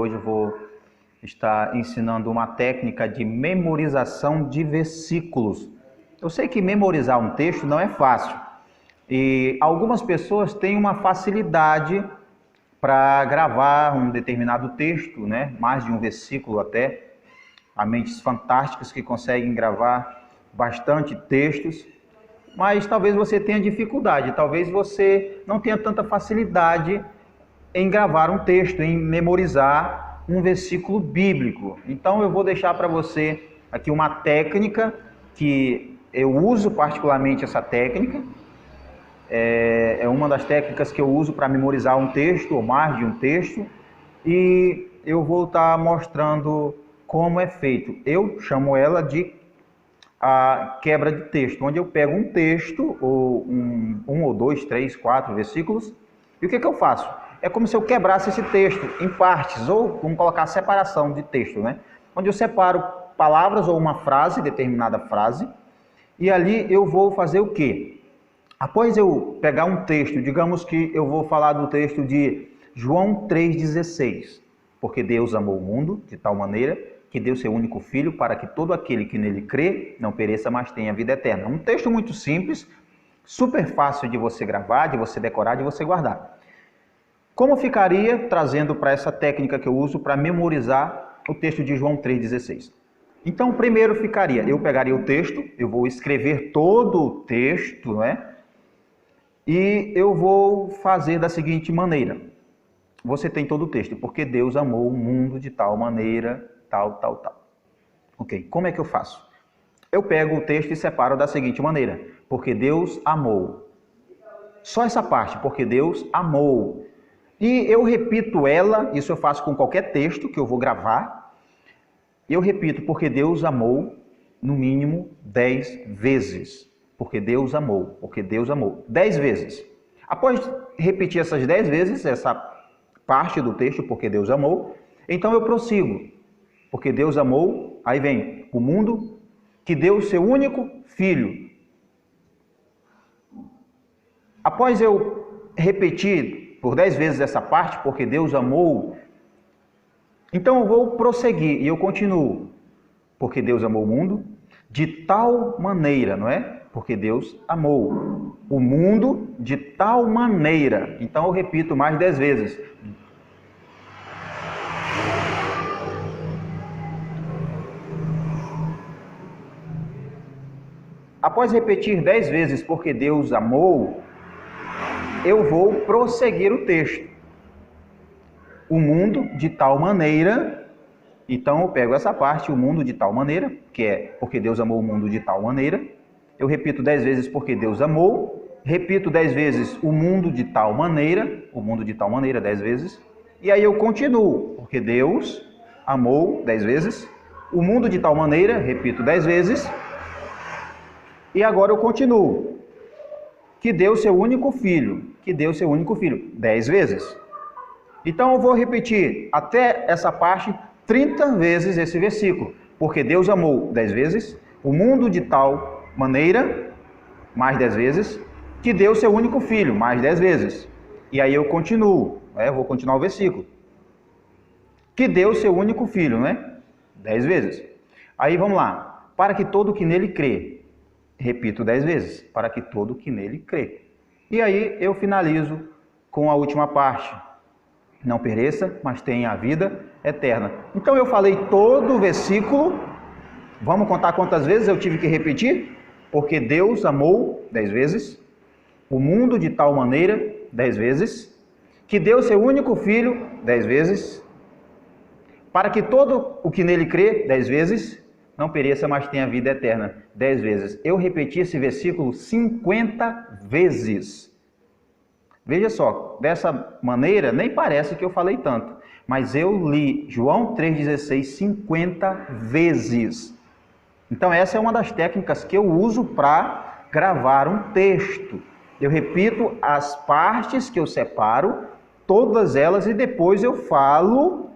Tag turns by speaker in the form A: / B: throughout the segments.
A: hoje eu vou estar ensinando uma técnica de memorização de versículos. Eu sei que memorizar um texto não é fácil e algumas pessoas têm uma facilidade para gravar um determinado texto, né? Mais de um versículo até. Há mentes fantásticas que conseguem gravar bastante textos, mas talvez você tenha dificuldade, talvez você não tenha tanta facilidade em gravar um texto, em memorizar um versículo bíblico. Então eu vou deixar para você aqui uma técnica que eu uso particularmente essa técnica. É uma das técnicas que eu uso para memorizar um texto ou mais de um texto, e eu vou estar mostrando como é feito. Eu chamo ela de a quebra de texto, onde eu pego um texto, ou um ou dois, três, quatro versículos, e o que eu faço? É como se eu quebrasse esse texto em partes, ou vamos colocar separação de texto, né? Onde eu separo palavras ou uma frase, determinada frase, e ali eu vou fazer o quê? Após eu pegar um texto, digamos que eu vou falar do texto de João 3,16, porque Deus amou o mundo de tal maneira que deu seu único filho para que todo aquele que nele crê não pereça, mas tenha vida eterna. Um texto muito simples, super fácil de você gravar, de você decorar, de você guardar. Como ficaria trazendo para essa técnica que eu uso para memorizar o texto de João 3,16? Então, primeiro ficaria, eu pegaria o texto, eu vou escrever todo o texto, né? E eu vou fazer da seguinte maneira. Você tem todo o texto, porque Deus amou o mundo de tal maneira, tal. Ok, como é que eu faço? Eu pego o texto e separo da seguinte maneira. Porque Deus amou. Só essa parte, porque Deus amou. E eu repito ela, isso eu faço com qualquer texto que eu vou gravar. Eu repito, porque Deus amou, no mínimo 10 vezes. Porque Deus amou, porque Deus amou. 10 vezes. Após repetir essas 10 vezes, essa parte do texto, porque Deus amou, então eu prossigo. Porque Deus amou, aí vem o mundo, que deu o seu único filho. Após eu repetir por 10 vezes essa parte, porque Deus amou, então eu vou prosseguir e eu continuo. Porque Deus amou o mundo de tal maneira, não é? Porque Deus amou o mundo de tal maneira. Então eu repito mais 10 vezes. Após repetir 10 vezes porque Deus amou, eu vou prosseguir o texto. O mundo de tal maneira. Então eu pego essa parte, o mundo de tal maneira, que é porque Deus amou o mundo de tal maneira. Eu repito 10 vezes porque Deus amou. Repito 10 vezes o mundo de tal maneira. O mundo de tal maneira 10 vezes. E aí eu continuo, porque Deus amou 10 vezes. O mundo de tal maneira, repito 10 vezes. E agora eu continuo. Que deu seu único filho. Que deu seu único filho 10 vezes. Então eu vou repetir até essa parte 30 vezes esse versículo. Porque Deus amou 10 vezes. O mundo de tal maneira, mais 10 vezes, que deu seu único filho, mais 10 vezes. E aí eu continuo, eu vou continuar o versículo. Que deu seu único filho, né? 10 vezes. Aí vamos lá. Para que todo que nele crê. Repito 10 vezes. Para que todo que nele crê. E aí eu finalizo com a última parte. Não pereça, mas tenha a vida eterna. Então eu falei todo o versículo. Vamos contar quantas vezes eu tive que repetir? Porque Deus amou 10 vezes, o mundo de tal maneira 10 vezes, que deu seu único filho 10 vezes, para que todo o que nele crê 10 vezes, não pereça, mas tenha vida eterna 10 vezes. Eu repeti esse versículo 50 vezes. Veja só, dessa maneira nem parece que eu falei tanto, mas eu li João 3,16 50 vezes. Então essa é uma das técnicas que eu uso para gravar um texto. Eu repito as partes que eu separo, todas elas, e depois eu falo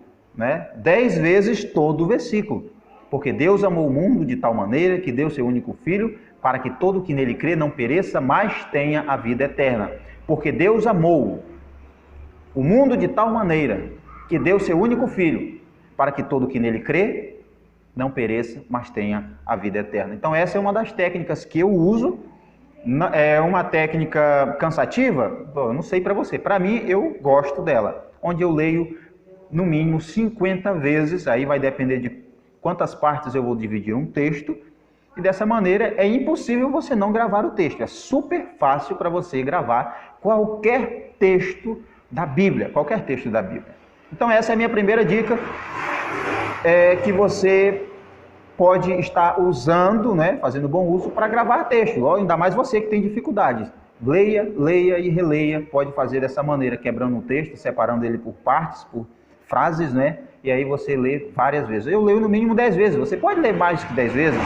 A: 10 vezes todo o versículo. Porque Deus amou o mundo de tal maneira que deu seu único filho, para que todo que nele crê não pereça, mas tenha a vida eterna. Porque Deus amou o mundo de tal maneira que deu seu único Filho, para que todo que nele crê não pereça, mas tenha a vida eterna. Então essa é uma das técnicas que eu uso. É uma técnica cansativa? Bom, eu não sei para você. Para mim, eu gosto dela. Onde eu leio no mínimo 50 vezes, aí vai depender de quantas partes eu vou dividir um texto. E dessa maneira é impossível você não gravar o texto. É super fácil para você gravar qualquer texto da Bíblia. Qualquer texto da Bíblia. Então essa é a minha primeira dica, que você pode estar usando, né, fazendo bom uso para gravar texto. Ainda mais você que tem dificuldades. Leia, leia e releia. Pode fazer dessa maneira, quebrando um texto, separando ele por partes, por frases, né? E aí você lê várias vezes. Eu leio no mínimo 10 vezes. Você pode ler mais que 10 vezes?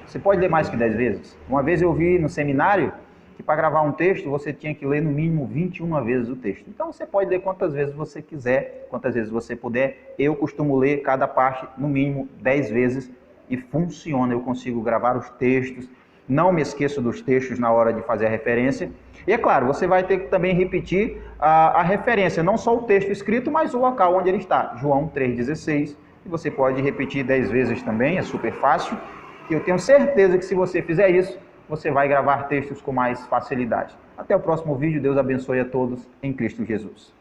A: Você pode ler mais que 10 vezes? Uma vez eu vi no seminário que para gravar um texto você tinha que ler no mínimo 21 vezes o texto. Então você pode ler quantas vezes você quiser, quantas vezes você puder. Eu costumo ler cada parte no mínimo 10 vezes e funciona. Eu consigo gravar os textos, não me esqueço dos textos na hora de fazer a referência. E é claro, você vai ter que também repetir a referência, não só o texto escrito, mas o local onde ele está. João 3,16. E você pode repetir 10 vezes também, é super fácil. E eu tenho certeza que se você fizer isso, você vai gravar textos com mais facilidade. Até o próximo vídeo. Deus abençoe a todos em Cristo Jesus.